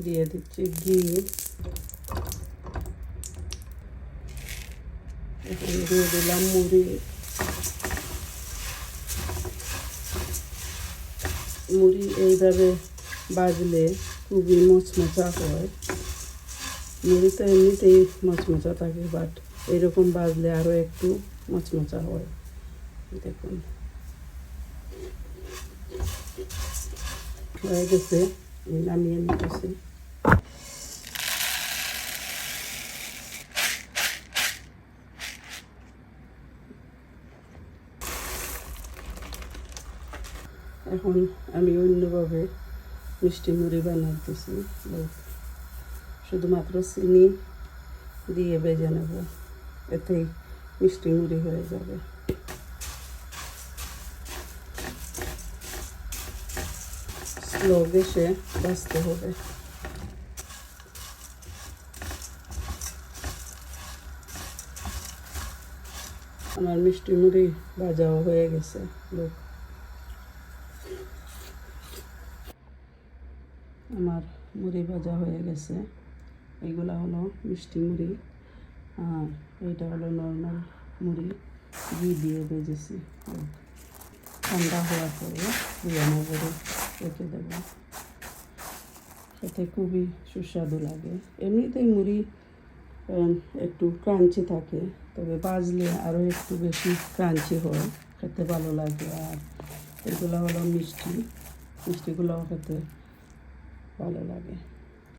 দিয়ে দিচ্ছি ঘি। এখন দিয়ে দিলাম মুড়ি। মুড়ি এইভাবে ভাজলে খুবই মচমচা হয়। মুড়ি তো এমনিতেই মচমচা থাকে, বাট এরকম ভাজলে আরও একটু মচমচা হয়। দেখুন হয়ে গেছে, নামিয়ে নিতেছি। এখন আমি অন্যভাবে মিষ্টি মুড়ি বানাতেছি। শুধুমাত্র চিনি দিয়ে ভেজে নেব, এতেই মিষ্টি মুড়ি হয়ে যাবে। স্লো গ্যাসে ভাজতে হবে। আমার মিষ্টি মুড়ি ভাজাও হয়ে গেছে। লোক আমার মুড়ি ভাজা হয়ে গেছে। এইগুলা হলো মিষ্টি মুড়ি, আর এইটা হলো নর্মাল মুড়ি, ঘি দিয়ে ভেজেছি। ঠান্ডা হওয়ার পরে পুরানো করে রেখে দেবো, খেতে খুবই সুস্বাদু লাগে। এমনিতেই মুড়ি একটু ক্রাঞ্চি থাকে, তবে ভাজলে আরও একটু বেশি ক্রাঞ্চি হয়, খেতে ভালো লাগে। আর এগুলো হলো মিষ্টি, মিষ্টিগুলোও খেতে ভালো লাগে।